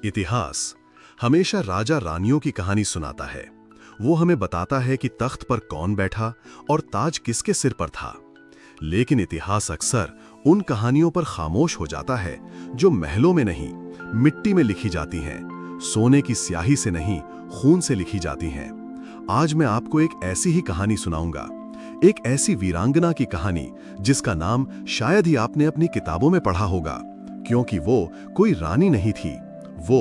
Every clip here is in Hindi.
इतिहास हमेशा राजा रानियों की कहानी सुनाता है। वो हमें बताता है कि तख्त पर कौन बैठा और ताज किसके सिर पर था। लेकिन इतिहास अक्सर उन कहानियों पर खामोश हो जाता है जो महलों में नहीं, मिट्टी में लिखी जाती हैं, सोने की स्याही से नहीं, खून से लिखी जाती हैं। आज मैं आपको एक ऐसी ही कहानी सुनाऊंगा, एक ऐसी वीरांगना की कहानी जिसका नाम शायद ही आपने अपनी किताबों में पढ़ा होगा, क्योंकि वो कोई रानी नहीं थी। वो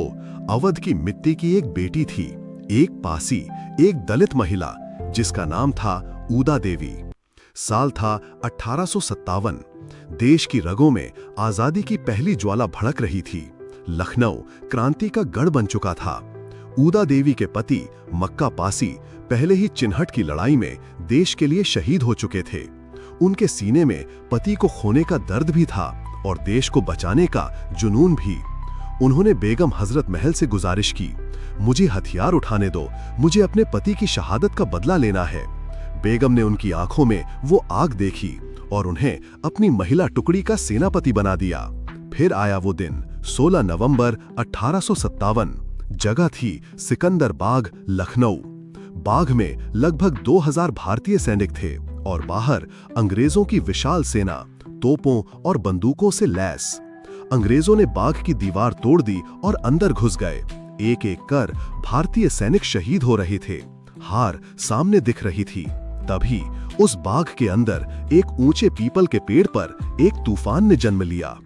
अवध की मिट्टी की एक बेटी थी, एक पासी, एक दलित महिला जिसका नाम था ऊदा देवी। साल था 1857। देश की रगों में आजादी की पहली ज्वाला भड़क रही थी। लखनऊ क्रांति का गढ़ बन चुका था। ऊदा देवी के पति मक्का पासी पहले ही चिन्हट की लड़ाई में देश के लिए शहीद हो चुके थे। उनके सीने में पति को खोने का दर्द भी था और देश को बचाने का जुनून भी। उन्होंने बेगम हजरत महल से गुजारिश की, मुझे हथियार उठाने दो, मुझे अपने पति की शहादत का बदला लेना है। बेगम ने उनकी आंखों में वो आग देखी और उन्हें अपनी महिला टुकड़ी का सेनापति बना दिया। फिर आया वो दिन, 16 नवंबर 1857। जगह थी सिकंदर बाग, लखनऊ। बाग में लगभग 2000 भारतीय सैनिक थे और बाहर अंग्रेजों की विशाल सेना तोपों और बंदूकों से लैस। अंग्रेजों ने बाग की दीवार तोड़ दी और अंदर घुस गए। एक एक कर भारतीय सैनिक शहीद हो रहे थे। हार सामने दिख रही थी। तभी उस बाग के अंदर एक ऊंचे पीपल के पेड़ पर एक तूफान ने जन्म लिया।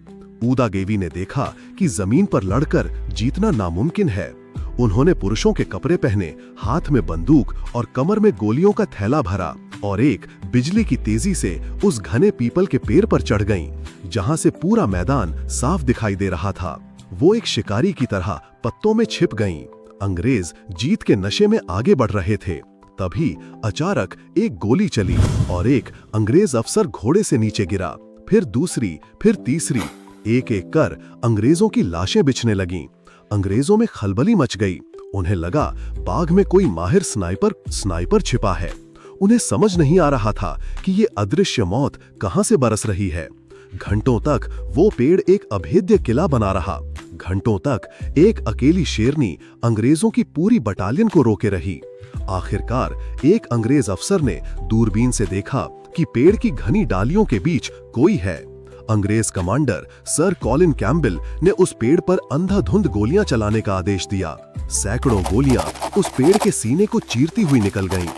ऊदा देवी ने देखा कि जमीन पर लड़कर जीतना नामुमकिन है। उन्होंने पुरुषों के कपड़े पहने, हाथ में बंदूक और कमर में गोलियों का थैला भरा और एक बिजली की तेजी से उस घने पीपल के पेड़ पर चढ़ गईं, जहां से पूरा मैदान साफ दिखाई दे रहा था। वो एक शिकारी की तरह पत्तों में छिप गईं। अंग्रेज जीत के नशे में आगे बढ़ रहे थे। तभी अचानक एक गोली चली और एक अंग्रेज अफसर घोड़े से नीचे गिरा। फिर दूसरी, फिर तीसरी। एक एक कर अंग्रेजों की लाशें बिछने लगीं। अंग्रेजों में खलबली मच गई। उन्हें लगा बाग में कोई माहिर स्नाइपर छिपा है। उन्हें समझ नहीं आ रहा था कि ये अदृश्य मौत कहां से बरस रही है। घंटों तक वो पेड़ एक अभेद्य किला बना रहा। घंटों तक एक अकेली शेरनी अंग्रेजों की पूरी बटालियन को रोके रही। आखिरकार एक अंग्रेज अफसर ने दूरबीन से देखा कि पेड़ की घनी डालियों के बीच कोई है। अंग्रेज कमांडर सर कॉलिन कैम्बेल ने उस पेड़ पर अंधाधुंध गोलियां चलाने का आदेश दिया। सैकड़ों गोलियां उस पेड़ के सीने को चीरती हुई निकल गईं।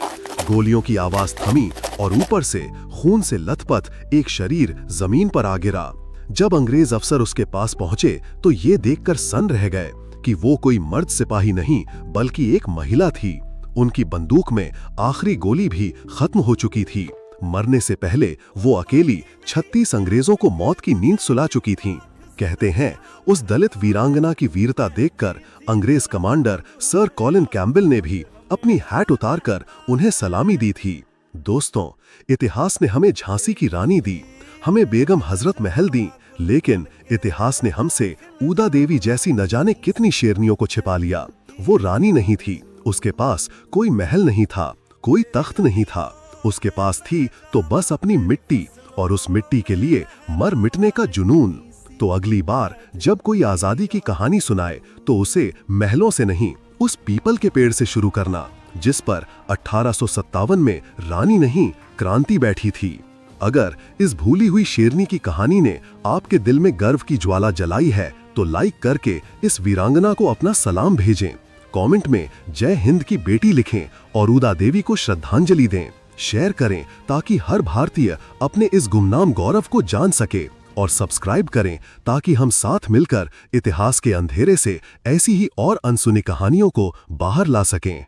गोलियों की आवाज थमी और ऊपर से खून से लथपथ एक शरीर जमीन पर आ गिरा। जब अंग्रेज अफसर उसके पास पहुंचे तो ये देखकर सन्न रह गए कि वो कोई मर्द सिपाही नहीं बल्कि एक महिला थी। उनकी बंदूक में आखिरी गोली भी खत्म हो चुकी थी। मरने से पहले वो अकेली 36 अंग्रेजों को मौत की नींद सुला चुकी थीं। कहते हैं उस दलित वीरांगना की वीरता देखकर अंग्रेज कमांडर सर कॉलिन कैम्बेल ने भी अपनी हैट उतारकर उन्हें सलामी दी थी। दोस्तों, इतिहास ने हमें झांसी की रानी दी, हमें बेगम हजरत महल दी, लेकिन इतिहास ने हमसे ऊदा देवी जैसी न जाने कितनी शेरनियों को छिपा लिया। वो रानी नहीं थी, उसके पास कोई महल नहीं था, कोई तख्त नहीं था। उसके पास थी तो बस अपनी मिट्टी, और उस मिट्टी के लिए मर मिटने का जुनून। तो अगली बार जब कोई आजादी की कहानी सुनाए तो उसे महलों से नहीं, उस पीपल के पेड़ से शुरू करना जिस पर 1857 में रानी नहीं, क्रांति बैठी थी। अगर इस भूली हुई शेरनी की कहानी ने आपके दिल में गर्व की ज्वाला जलाई है तो लाइक करके इस वीरांगना को अपना सलाम भेजें। कमेंट में जय हिंद की बेटी लिखें और ऊदा देवी को श्रद्धांजलि दें। शेयर करें ताकि हर भारतीय अपने इस गुमनाम गौरव को जान सके, और सब्सक्राइब करें ताकि हम साथ मिलकर इतिहास के अंधेरे से ऐसी ही और अनसुनी कहानियों को बाहर ला सकें।